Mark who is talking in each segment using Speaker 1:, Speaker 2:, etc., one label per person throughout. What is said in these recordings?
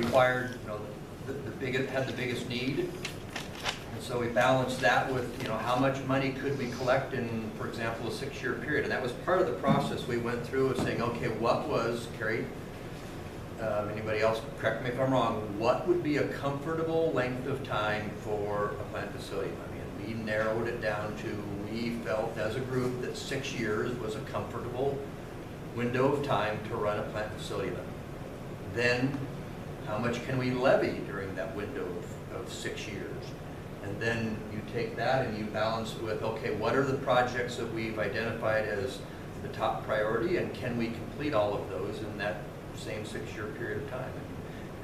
Speaker 1: required, you know, had the biggest need. And so we balanced that with, you know, how much money could we collect in, for example, a 6-year period. And that was part of the process we went through of saying, okay, what was, Carrie, anybody else, correct me if I'm wrong, what would be a comfortable length of time for a plant facility? I mean, we narrowed it down to, we felt as a group that 6 years was a comfortable window of time to run a plant facility. Then, how much can we levy during that window of 6 years? And then you take that and you balance it with, okay, what are the projects that we've identified as the top priority, and can we complete all of those in that same 6-year period of time?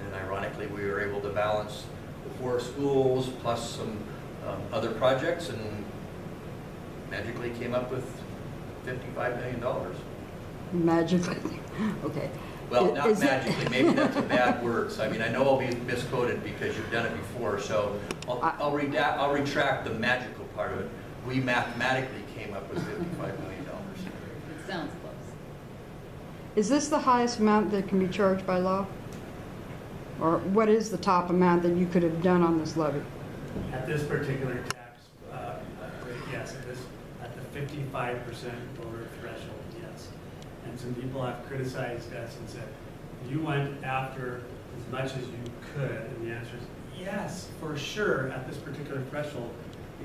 Speaker 1: And ironically, we were able to balance the 4 schools plus some other projects, and magically came up with $55 million.
Speaker 2: Magically, okay.
Speaker 1: Well, not magically, maybe that's a bad word. So, I mean, I know I'll be misquoted because you've done it before, so I'll retract the magical part of it. We mathematically came up with $55 million.
Speaker 3: It sounds close.
Speaker 2: Is this the highest amount that can be charged by law? Or what is the top amount that you could have done on this levy?
Speaker 4: At this particular tax rate, yes, at the 55% voter threshold, yes. And some people have criticized us and said, you went after as much as you could, and the answer is yes, for sure, at this particular threshold,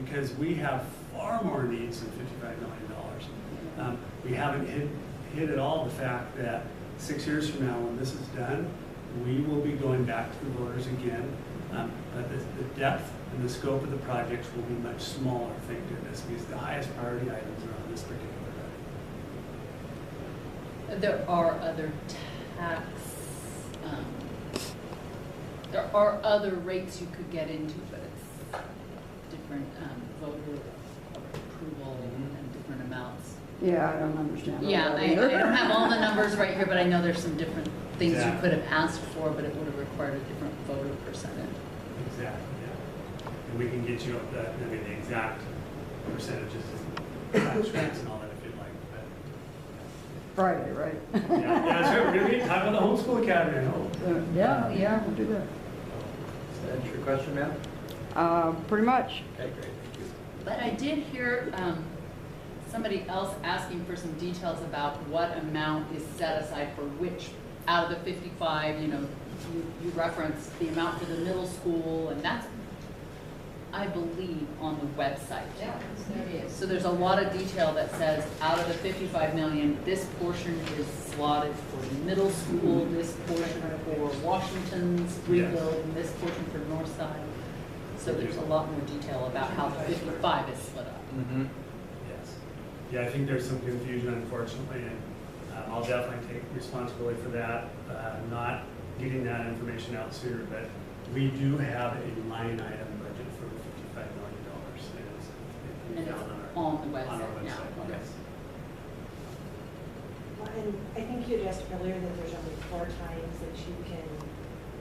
Speaker 4: because we have far more needs than $55 million. We haven't hit at all the fact that 6 years from now, when this is done, we will be going back to the voters again. But the depth and the scope of the projects will be much smaller, thank goodness, because the highest priority items are on this particular levy.
Speaker 3: There are other tax, there are other rates you could get into, but it's different voter approval and different amounts.
Speaker 2: Yeah, I don't understand.
Speaker 3: Yeah, I don't have all the numbers right here, but I know there's some different things you could have asked for, but it would have required a different voter percentage.
Speaker 4: Exactly, yeah. And we can get you the exact percentages of tax rates and all that if you'd like.
Speaker 2: Friday, right?
Speaker 4: Yeah, that's right. We're going to be talking about the homeschool academy, I hope.
Speaker 2: Yeah, we'll do that.
Speaker 1: Does that answer your question, ma'am?
Speaker 2: Pretty much.
Speaker 1: Okay, great, thank you.
Speaker 3: But I did hear somebody else asking for some details about what amount is set aside for which out of the 55, you know, you referenced the amount for the middle school, and that's, I believe, on the website.
Speaker 5: Yeah, there is.
Speaker 3: So there's a lot of detail that says out of the 55 million, this portion is slotted for the middle school, this portion for Washington's rebuild, and this portion for Northside. So there's a lot more detail about how the 55 is split up.
Speaker 1: Mm-hmm.
Speaker 4: Yes. Yeah, I think there's some confusion, unfortunately, and I'll definitely take responsibility for that, not getting that information out sooner, but we do have a line item budget for the $55 million.
Speaker 3: And it's on the website now. Okay.
Speaker 4: Yes.
Speaker 5: Well, and I think you asked earlier that there's only 4 times that you can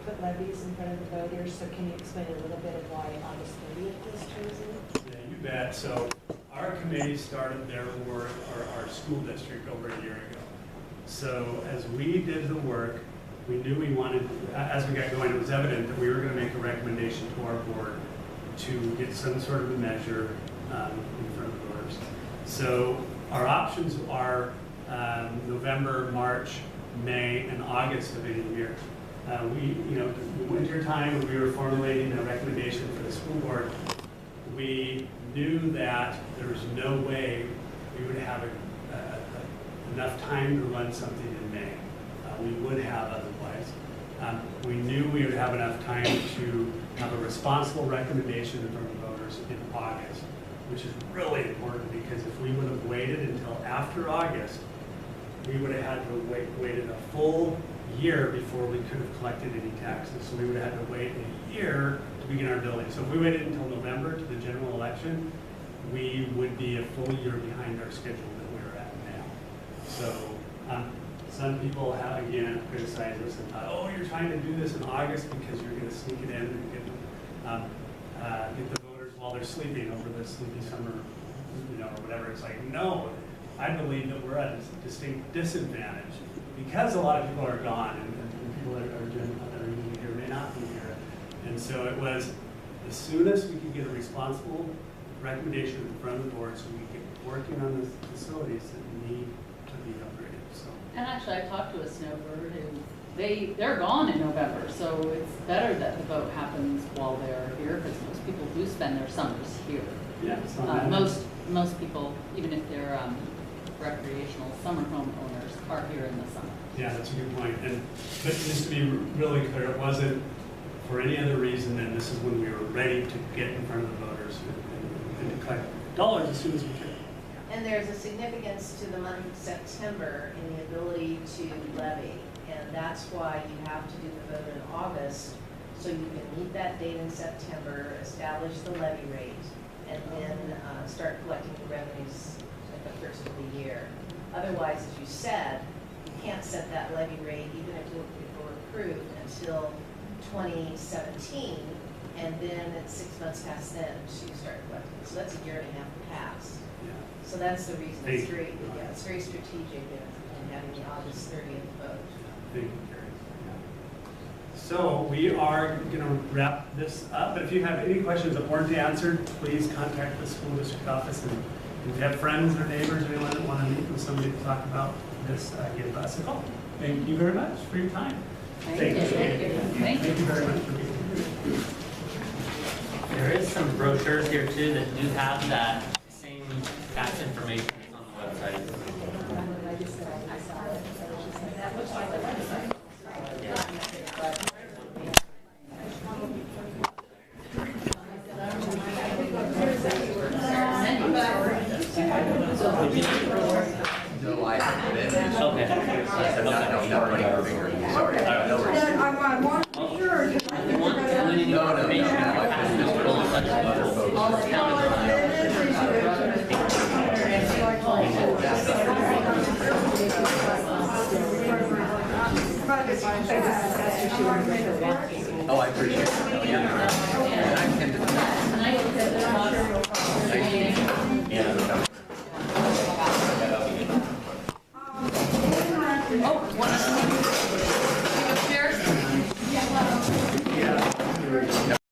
Speaker 5: put levies in front of the voters. So can you explain a little bit of why August 30th was chosen?
Speaker 4: Yeah, you bet. So our committee started their work, our school district, over a year ago. So as we did the work, we knew we wanted, as we got going, it was evident that we were going to make a recommendation to our board to get some sort of a measure in front of the voters. So our options are November, March, May, and August of any year. The winter time when we were formulating a recommendation for the school board, we knew that there was no way we would have enough time to run something in May. We would have otherwise. We knew we would have enough time to have a responsible recommendation in front of voters in August, which is really important because if we would have waited until after August, we would have had to waited a full year before we could have collected any taxes. So we would have had to wait a year to begin our building. So if we waited until November to the general election, we would be a full year behind our schedule that we're at now. So some people have, again, criticized us and thought, oh, you're trying to do this in August because you're going to sneak it in and get the voters while they're sleeping over the sleepy summer, or whatever. It's like, no, I believe that we're at a distinct disadvantage because a lot of people are gone and people that are usually here And so it was, as soon as we could get a responsible recommendation in front of the board, so we could get working on the facilities that need to be upgraded, so.
Speaker 3: And actually, I talked to a snowbird who, they're gone in November, so it's better that the vote happens while they're here, because most people do spend their summers here.
Speaker 4: Yeah, it's not bad.
Speaker 3: Most people, even if they're recreational summer home owners, are here in the summer.
Speaker 4: Yeah, that's a good point. But just to be really clear, it wasn't for any other reason than this is when we were ready to get in front of the voters and to collect dollars as soon as we could.
Speaker 6: And there's a significance to the month of September in the ability to levy. And that's why you have to do the vote in August, so you can meet that date in September, establish the levy rate, and then start collecting the revenues at the first of the year. Otherwise, as you said, you can't set that levy rate, even if it were approved, until 2017, and then it's 6 months past then, so you start collecting. So that's a year and a half past.
Speaker 4: Yeah.
Speaker 6: So that's the reason.
Speaker 4: Thank
Speaker 6: It's
Speaker 4: you.
Speaker 6: very, yeah, it's very strategic in having the August 30th vote.
Speaker 4: Thank you, Carrie. So we are going to wrap this up, but if you have any questions that weren't answered, please contact the school district office. And if you have friends or neighbors or anyone that want to meet with somebody to talk about this, give us a call. Thank you very much for your time.
Speaker 3: Thank you.
Speaker 4: Thank you very much for being here.
Speaker 7: There is some brochures here too that do have that same tax information that's on the website.
Speaker 6: That looks like the website.
Speaker 1: No, I haven't been.
Speaker 7: Okay.
Speaker 1: Not running our finger. Sorry. No worries.
Speaker 2: I want to be sure.
Speaker 7: If you want any information, you have to just roll such other
Speaker 1: Oh, I appreciate it. Yeah.